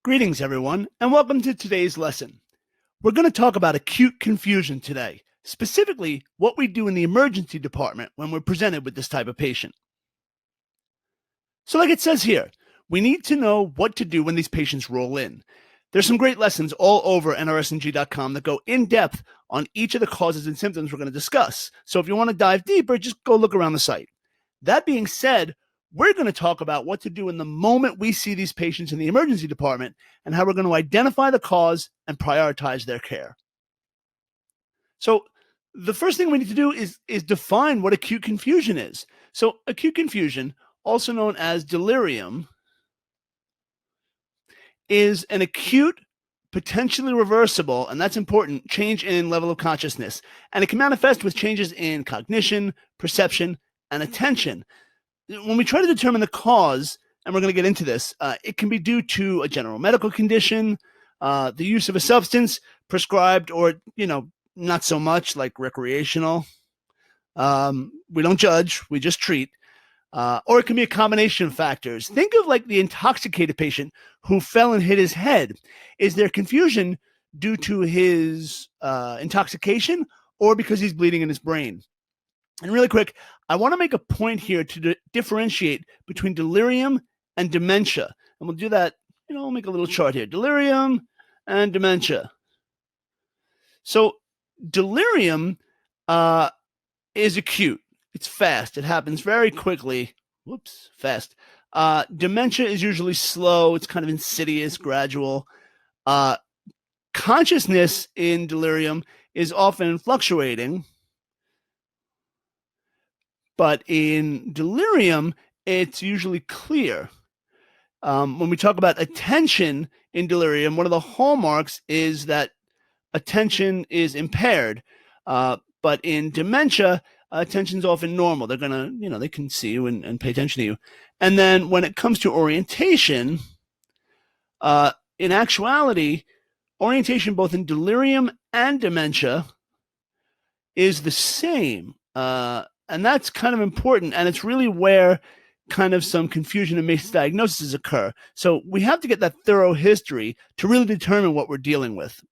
Greetings, everyone, and welcome to today's lesson. We're going to talk about acute confusion today, specifically what we do in the emergency department when we're presented with this type of patient. So like it says here, we need to know what to do when these patients roll in. There's some great lessons all over nrsng.com that go in depth on each of the causes and symptoms we're going to discuss. So if you want to dive deeper, just go look around the site. That being said, we're going to talk about what to do in the moment we see these patients in the emergency department and how we're going to identify the cause and prioritize their care. So the first thing we need to do is define what acute confusion is. So acute confusion, also known as delirium, is an acute, potentially reversible, and that's important, change in level of consciousness. And it can manifest with changes in cognition, perception, and attention. When we try to determine the cause, and we're going to get into this, it can be due to a general medical condition, the use of a substance prescribed or, not so much, like recreational. We don't judge, we just treat. Or it can be a combination of factors. Think of like the intoxicated patient who fell and hit his head. Is there confusion due to his intoxication or because he's bleeding in his brain? And really quick, I want to make a point here to differentiate between delirium and dementia. And we'll do that, we'll make a little chart here. Delirium and dementia. So delirium is acute. It's fast. It happens very quickly. Whoops, fast. Dementia is usually slow. It's kind of insidious, gradual. Consciousness in delirium is often fluctuating. But in delirium, it's usually clear. When we talk about attention in delirium, one of the hallmarks is that attention is impaired. But in dementia, attention is often normal. They're going to, they can see you and pay attention to you. And then when it comes to orientation, in actuality, orientation both in delirium and dementia is the same. And that's kind of important, and it's really where kind of some confusion and misdiagnoses occur. So we have to get that thorough history to really determine what we're dealing with.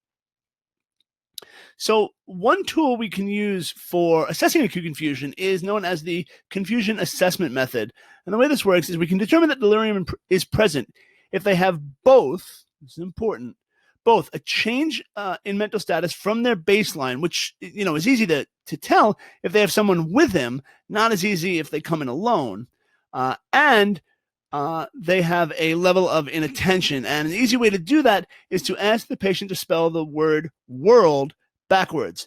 So one tool we can use for assessing acute confusion is known as the confusion assessment method. And the way this works is we can determine that delirium is present if they have both, this is important, both a change in mental status from their baseline, which is easy to tell if they have someone with them, not as easy if they come in alone, and they have a level of inattention. And an easy way to do that is to ask the patient to spell the word world backwards.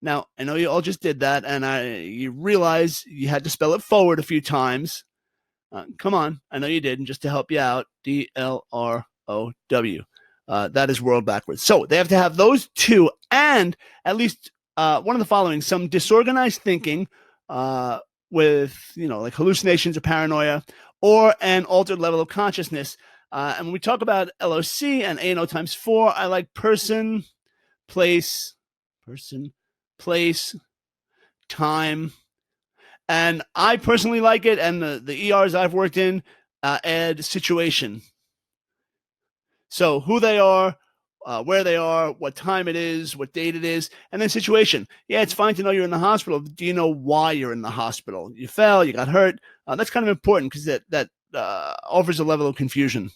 Now, I know you all just did that, and you realize you had to spell it forward a few times. Come on, I know you did, and just to help you out, DLROW. That is world backwards. So they have to have those two and at least one of the following: some disorganized thinking with, like hallucinations or paranoia, or an altered level of consciousness. And when we talk about LOC and ANO times 4, I like person, place, time. And I personally like it, and the ERs I've worked in add situation. So who they are, where they are, what time it is, what date it is, and then situation. Yeah, it's fine to know you're in the hospital. Do you know why you're in the hospital? You fell, you got hurt. That's kind of important because that offers a level of confusion.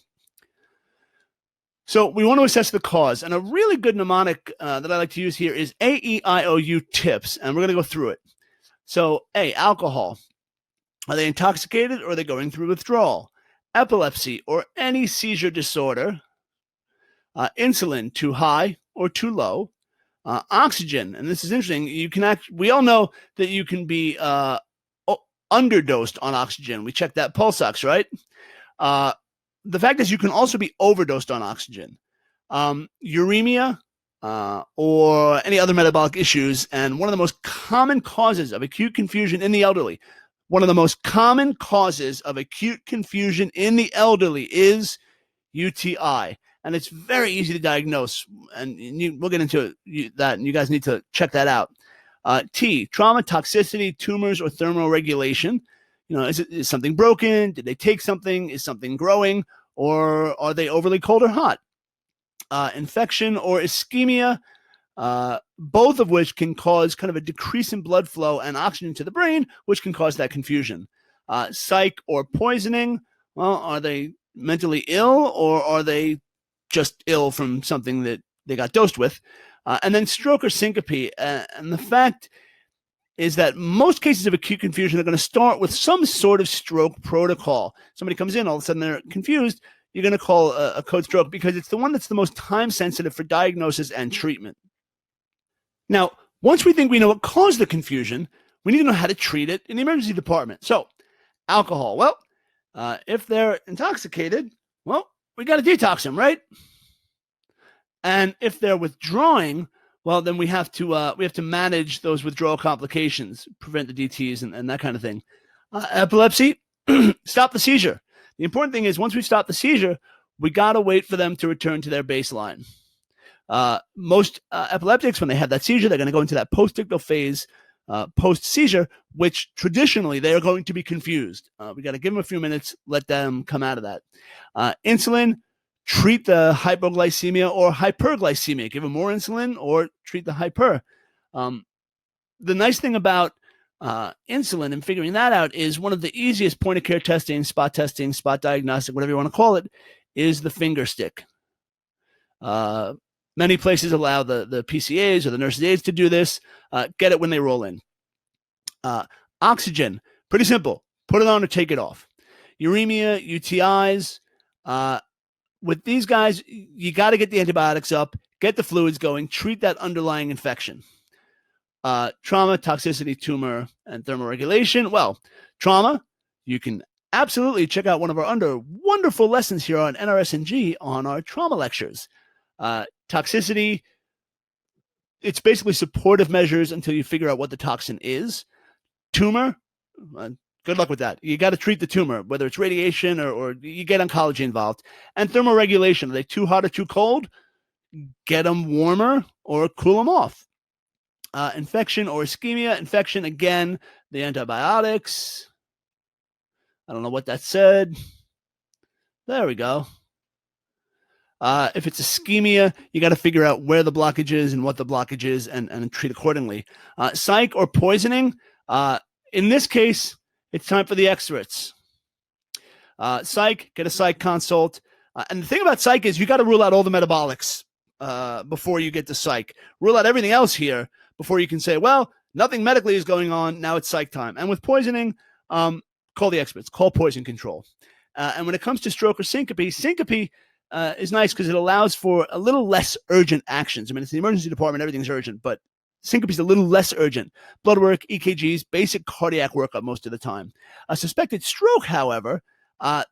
So we want to assess the cause. And a really good mnemonic that I like to use here is AEIOU tips, and we're going to go through it. So A, alcohol. Are they intoxicated or are they going through withdrawal? Epilepsy or any seizure disorder. Insulin, too high or too low. Oxygen, and this is interesting. We all know that you can be underdosed on oxygen. We check that pulse ox, right? The fact is you can also be overdosed on oxygen. Uremia or any other metabolic issues. And one of the most common causes of acute confusion in the elderly, is UTI. And it's very easy to diagnose, and we'll get into that, and you guys need to check that out. T, trauma, toxicity, tumors, or thermoregulation. Is something broken? Did they take something? Is something growing? or are they overly cold or hot? Infection or ischemia, both of which can cause kind of a decrease in blood flow and oxygen to the brain, which can cause that confusion. Psych or poisoning, well, are they mentally ill or are they just ill from something that they got dosed with? And then stroke or syncope. And the fact is that most cases of acute confusion are going to start with some sort of stroke protocol. Somebody comes in, all of a sudden they're confused. You're going to call a code stroke because it's the one that's the most time sensitive for diagnosis and treatment. Now, once we think we know what caused the confusion, we need to know how to treat it in the emergency department. So, alcohol. Well, if they're intoxicated, well, we got to detox them, right? And if they're withdrawing, well, then we have to manage those withdrawal complications, prevent the DTs and that kind of thing. Epilepsy, stop the seizure. The important thing is once we stop the seizure, we got to wait for them to return to their baseline. Most epileptics, when they have that seizure, they're going to go into that post-ictal phase, post-seizure, which traditionally they are going to be confused. We got to give them a few minutes, let them come out of that. Insulin, treat the hypoglycemia or hyperglycemia. Give them more insulin or treat the hyper. The nice thing about insulin and figuring that out is one of the easiest point-of-care testing, spot diagnostic, whatever you want to call it, is the finger stick. Many places allow the PCAs or the nurses' aides to do this. Get it when they roll in. Oxygen, pretty simple. Put it on or take it off. Uremia, UTIs. With these guys, you got to get the antibiotics up, get the fluids going, treat that underlying infection. Trauma, toxicity, tumor, and thermoregulation. Well, trauma, you can absolutely check out one of our wonderful lessons here on NRSNG on our trauma lectures. Toxicity, it's basically supportive measures until you figure out what the toxin is. Tumor, good luck with that. You got to treat the tumor, whether it's radiation or you get oncology involved. And thermoregulation, are they too hot or too cold? Get them warmer or cool them off. Infection or ischemia. Infection, again, the antibiotics. I don't know what that said. There we go. If it's ischemia, you got to figure out where the blockage is and what the blockage is and treat accordingly. Psych or poisoning. In this case, it's time for the experts. Psych, get a psych consult. And the thing about psych is you got to rule out all the metabolics before you get to psych. Rule out everything else here before you can say, well, nothing medically is going on. Now it's psych time. And with poisoning, call the experts. Call poison control. And when it comes to stroke or syncope is nice because it allows for a little less urgent actions. I mean, it's the emergency department. Everything's urgent, but syncope is a little less urgent. Blood work, EKGs, basic cardiac workup most of the time. A suspected stroke, however,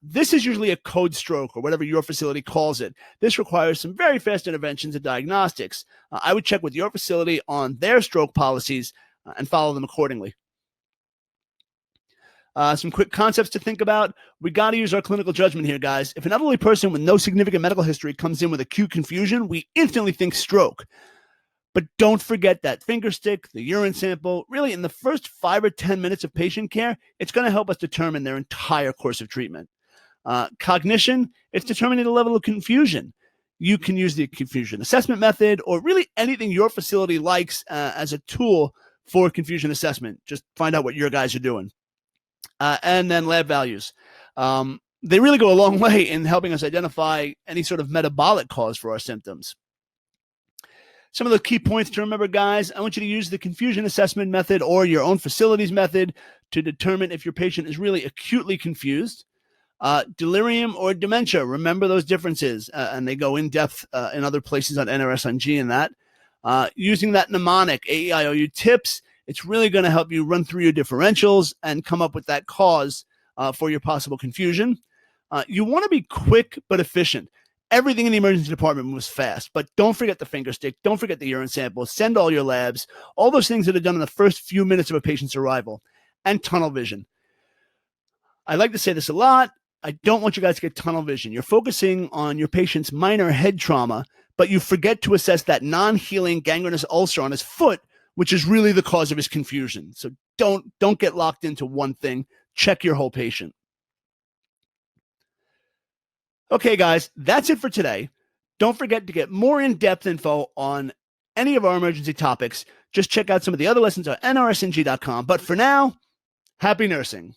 this is usually a code stroke or whatever your facility calls it. This requires some very fast interventions and diagnostics. I would check with your facility on their stroke policies and follow them accordingly. Some quick concepts to think about. We got to use our clinical judgment here, guys. If an elderly person with no significant medical history comes in with acute confusion, we instantly think stroke. But don't forget that finger stick, the urine sample. Really, in the first 5 or 10 minutes of patient care, it's going to help us determine their entire course of treatment. Cognition, it's determining the level of confusion. You can use the confusion assessment method or really anything your facility likes as a tool for confusion assessment. Just find out what your guys are doing. And then lab values. They really go a long way in helping us identify any sort of metabolic cause for our symptoms. Some of the key points to remember, guys, I want you to use the confusion assessment method or your own facility's method to determine if your patient is really acutely confused. Delirium or dementia, remember those differences, and they go in depth in other places on NRSNG and that. Using that mnemonic, AEIOU tips, it's really going to help you run through your differentials and come up with that cause for your possible confusion. You want to be quick but efficient. Everything in the emergency department moves fast, but don't forget the finger stick. Don't forget the urine sample. Send all your labs, all those things that are done in the first few minutes of a patient's arrival, and tunnel vision. I like to say this a lot. I don't want you guys to get tunnel vision. You're focusing on your patient's minor head trauma, but you forget to assess that non-healing gangrenous ulcer on his foot, which is really the cause of his confusion. So don't get locked into one thing. Check your whole patient. Okay, guys, that's it for today. Don't forget to get more in-depth info on any of our emergency topics. Just check out some of the other lessons on nrsng.com. But for now, happy nursing.